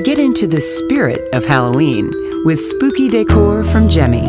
Get into the spirit of Halloween with spooky decor from Gemmy.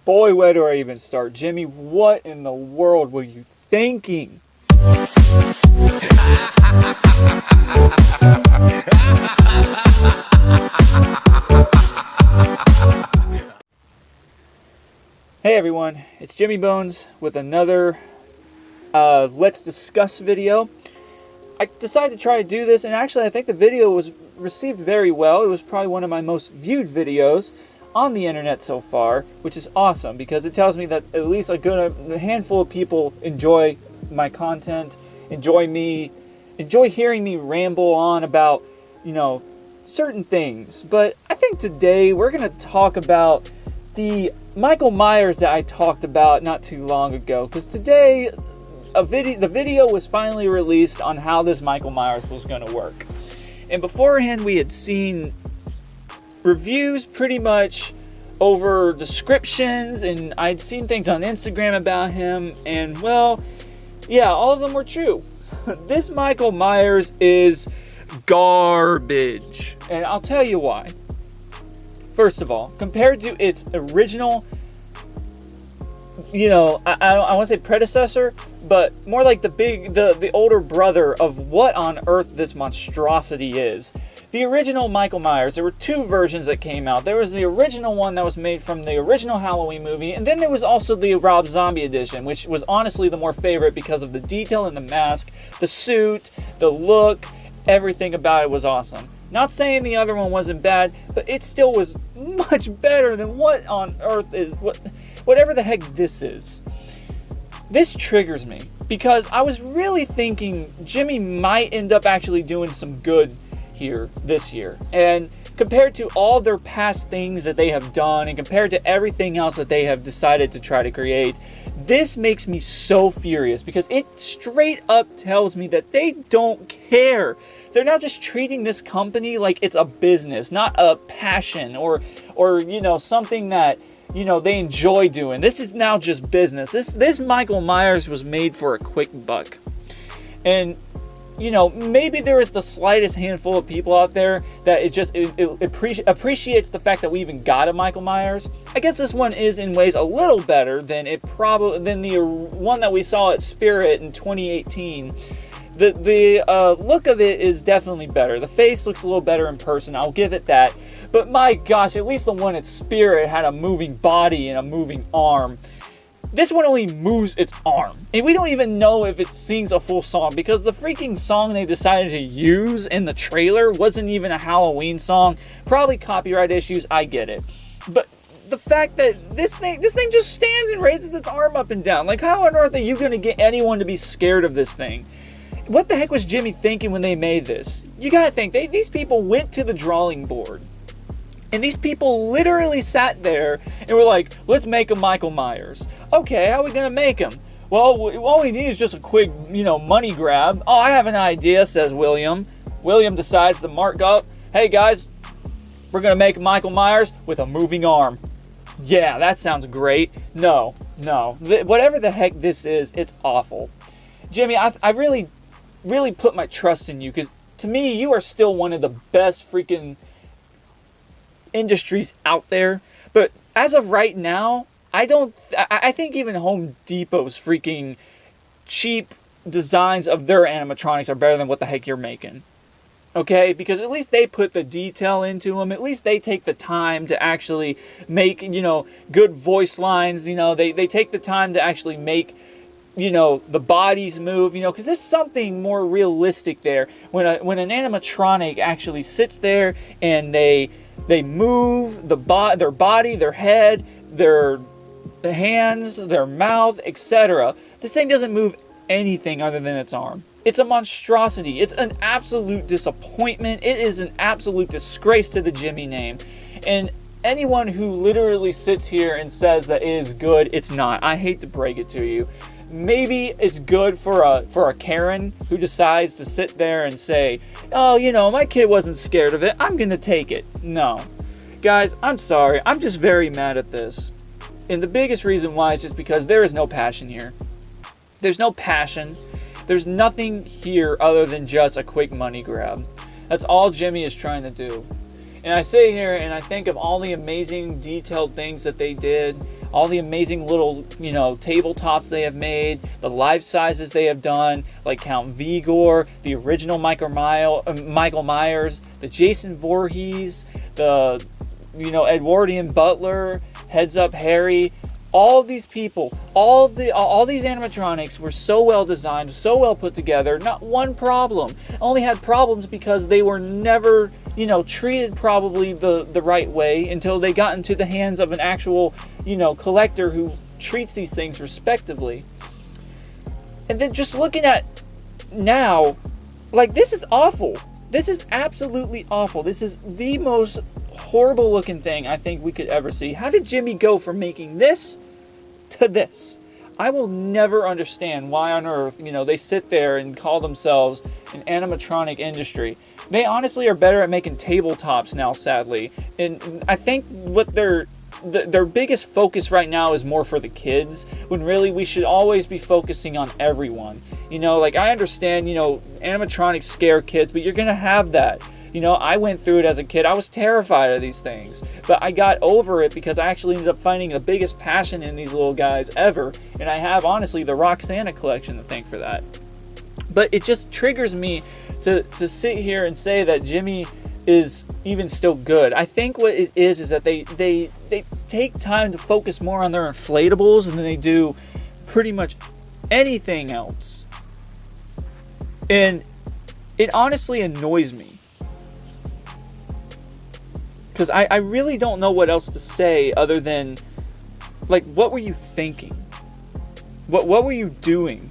Boy, where do I even start? Jimmy, what in the world were you thinking? Hey everyone, it's Jimmy Bones with another Let's Discuss video. I decided to try to do this, and actually I think the video was received very well. It was probably one of my most viewed videos on the internet so far, which is awesome because it tells me that at least a handful of people enjoy my content, enjoy hearing me ramble on about, certain things. But I think today we're going to talk about the Michael Myers that I talked about not too long ago, because today the video was finally released on how this Michael Myers was going to work. And beforehand we had seen reviews pretty much over descriptions, and I'd seen things on Instagram about him, and well, yeah, all of them were true. This Michael Myers is garbage, and I'll tell you why. First of all, compared to its original, I want to say predecessor, but more like the older brother of what on earth this monstrosity is. The original Michael Myers, there were two versions that came out. There was the original one that was made from the original Halloween movie, and then there was also the Rob Zombie edition, which was honestly the more favorite because of the detail in the mask, the suit, the look, everything about it was awesome. Not saying the other one wasn't bad, but it still was much better than what on earth is, whatever the heck this is. This triggers me because I was really thinking Jimmy might end up actually doing some good here this year, and compared to all their past things that they have done and compared to everything else that they have decided to try to create, this makes me so furious because it straight up tells me that they don't care. They're now just treating this company like it's a business, not a passion or something that they enjoy doing. This is now just business. This Michael Myers was made for a quick buck. And maybe there is the slightest handful of people out there that it appreciates the fact that we even got a Michael Myers. I guess this one is in ways a little better than the one that we saw at Spirit in 2018. The look of it is definitely better. The face looks a little better in person, I'll give it that. But my gosh, at least the one at Spirit had a moving body and a moving arm. This one only moves its arm, and we don't even know if it sings a full song because the freaking song they decided to use in the trailer wasn't even a Halloween song. Probably copyright issues, I get it. But the fact that this thing just stands and raises its arm up and down. Like, how on earth are you going to get anyone to be scared of this thing? What the heck was Jimmy thinking when they made this? You gotta think, these people went to the drawing board. And these people literally sat there and were like, let's make a Michael Myers. Okay, how are we going to make him? Well, all we need is just a quick, money grab. Oh, I have an idea, says William. William decides to mark up, hey guys, we're going to make Michael Myers with a moving arm. Yeah, that sounds great. No. Whatever the heck this is, it's awful. Jimmy, I really, really put my trust in you because to me, you are still one of the best freaking industries out there, but as of right now, I think even Home Depot's freaking cheap designs of their animatronics are better than what the heck you're making. Okay, because at least they put the detail into them. At least they take the time to actually make good voice lines. They take the time to actually make the bodies move, because there's something more realistic there when an animatronic actually sits there and they move their body, their head, their hands, their mouth, etc. This thing doesn't move anything other than its arm. It's a monstrosity. It's an absolute disappointment. It is an absolute disgrace to the Jimmy name. And anyone who literally sits here and says that it is good, it's not. I hate to break it to you. Maybe it's good for a Karen who decides to sit there and say, oh, my kid wasn't scared of it, I'm gonna take it. No. Guys, I'm sorry. I'm just very mad at this. And the biggest reason why is just because there is no passion here. There's no passion. There's nothing here other than just a quick money grab. That's all Gemmy is trying to do. And I sit here and I think of all the amazing detailed things that they did, all the amazing little, tabletops they have made, the life sizes they have done, like Count Vigor, the original Michael Myers, the Jason Voorhees, the, Edwardian Butler, Heads Up Harry. All of these people, all these animatronics were so well designed, so well put together, not one problem. Only had problems because they were never, treated probably the right way until they got into the hands of an actual, collector who treats these things respectively. And then just looking at now, like, this is awful. This is absolutely awful. This is the most horrible looking thing I think we could ever see. How did Gemmy go from making this to this? I will never understand why on earth, they sit there and call themselves an animatronic industry. They honestly are better at making tabletops now, sadly. And I think what their biggest focus right now is more for the kids, when really we should always be focusing on everyone. I understand, animatronics scare kids, but you're going to have that. I went through it as a kid. I was terrified of these things. But I got over it because I actually ended up finding the biggest passion in these little guys ever. And I have, honestly, the Roxana collection to thank for that. But it just triggers me to sit here and say that Gemmy is even still good. I think what it is that they take time to focus more on their inflatables than they do pretty much anything else. And it honestly annoys me. Because I really don't know what else to say other than, like, what were you thinking? What were you doing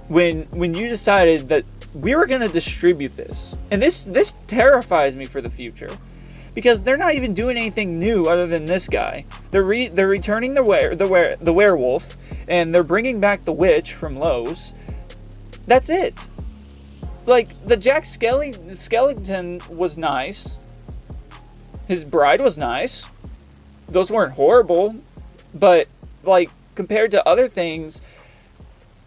when you decided that we were going to distribute this? And this terrifies me for the future. Because they're not even doing anything new other than this guy. They're returning the werewolf, and they're bringing back the witch from Lowe's. That's it. Like, the Jack Skellington was nice. His bride was nice. Those weren't horrible. But, like, compared to other things,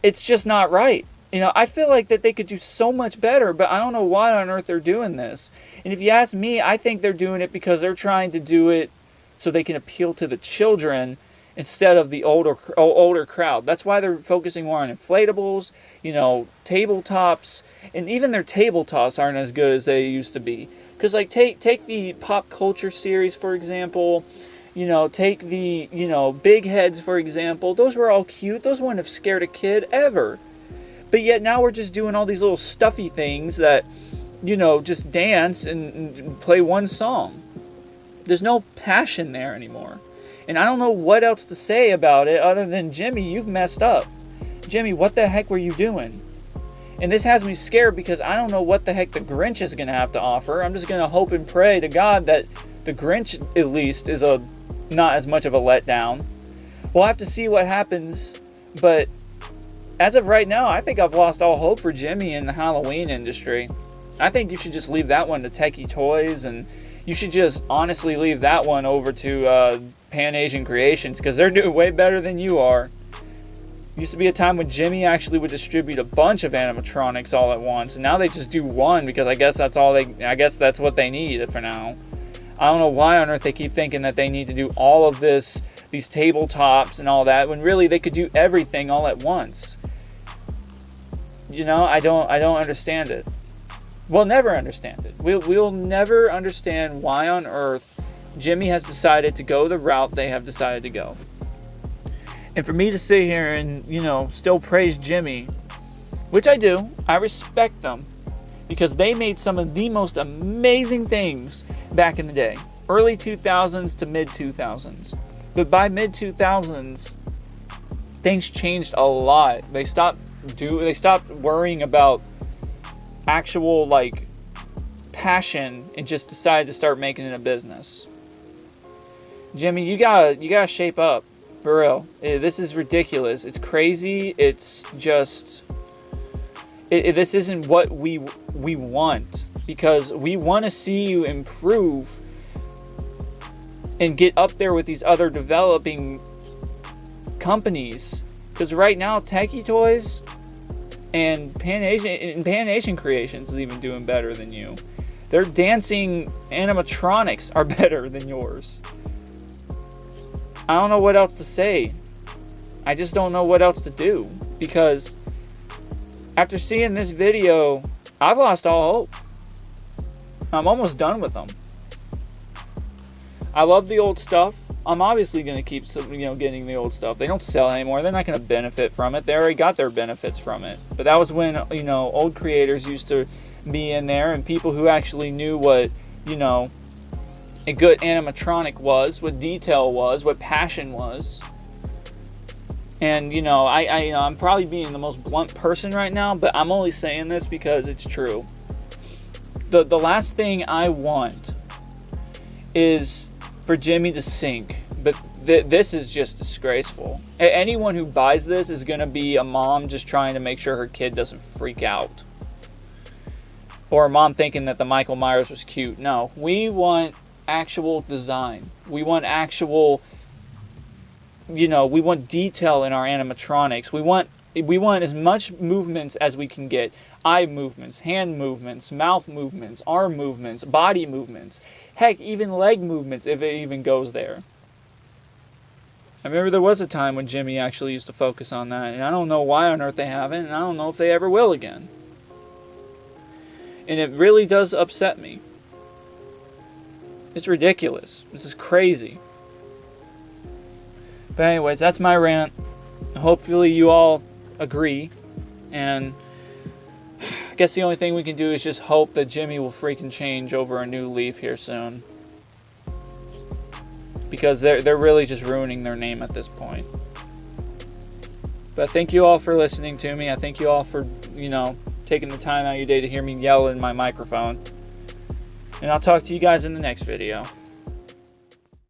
it's just not right. I feel like that they could do so much better, but I don't know why on earth they're doing this. And if you ask me, I think they're doing it because they're trying to do it so they can appeal to the children instead of the older crowd. That's why they're focusing more on inflatables, tabletops, and even their tabletops aren't as good as they used to be. Because, like, take the pop culture series, for example. Take the, big heads, for example. Those were all cute. Those wouldn't have scared a kid ever. But yet now we're just doing all these little stuffy things that, just dance and play one song. There's no passion there anymore. And I don't know what else to say about it other than, Gemmy, you've messed up. Gemmy, what the heck were you doing? And this has me scared because I don't know what the heck the Grinch is going to have to offer. I'm just going to hope and pray to God that the Grinch, at least, is not as much of a letdown. We'll have to see what happens. But as of right now, I think I've lost all hope for Gemmy in the Halloween industry. I think you should just leave that one to Techie Toys. And you should just honestly leave that one over to Pan Asian Creations. Because they're doing way better than you are. Used to be a time when Gemmy actually would distribute a bunch of animatronics all at once, and now they just do one because I guess that's what they need for now. I don't know why on earth they keep thinking that they need to do all of these tabletops and all that, when really they could do everything all at once. I don't understand it. We'll never understand it. We'll never understand why on earth Gemmy has decided to go the route they have decided to go. And for me to sit here and, still praise Gemmy, which I do, I respect them, because they made some of the most amazing things back in the day. Early 2000s to mid 2000s. But by mid 2000s, things changed a lot. They stopped worrying about actual, like, passion and just decided to start making it a business. Gemmy, you gotta shape up. For real, this is ridiculous. It's crazy. It's just, this isn't what we want, because we want to see you improve and get up there with these other developing companies. Because right now, Techie Toys, And Pan Asian Creations is even doing better than you. Their dancing animatronics are better than yours. I don't know what else to say. I just don't know what else to do. Because after seeing this video, I've lost all hope. I'm almost done with them. I love the old stuff. I'm obviously going to keep, getting the old stuff. They don't sell anymore. They're not going to benefit from it. They already got their benefits from it. But that was when, old creators used to be in there, and people who actually knew what, a good animatronic was, what detail was, what passion was. And, I'm probably being the most blunt person right now, but I'm only saying this because it's true. The last thing I want is for Gemmy to sink, but this is just disgraceful. Anyone who buys this is going to be a mom just trying to make sure her kid doesn't freak out. Or a mom thinking that the Michael Myers was cute. No, we want actual design. We want actual, we want detail in our animatronics. We want as much movements as we can get. Eye movements, hand movements, mouth movements, arm movements, body movements. Heck, even leg movements, if it even goes there. I remember there was a time when Gemmy actually used to focus on that, and I don't know why on earth they haven't, and I don't know if they ever will again. And it really does upset me. It's ridiculous. This is crazy. But anyways, that's my rant. Hopefully you all agree, and I guess the only thing we can do is just hope that Gemmy will freaking change over a new leaf here soon. Because they're really just ruining their name at this point. But thank you all for listening to me. I thank you all for, taking the time out of your day to hear me yell in my microphone. And I'll talk to you guys in the next video.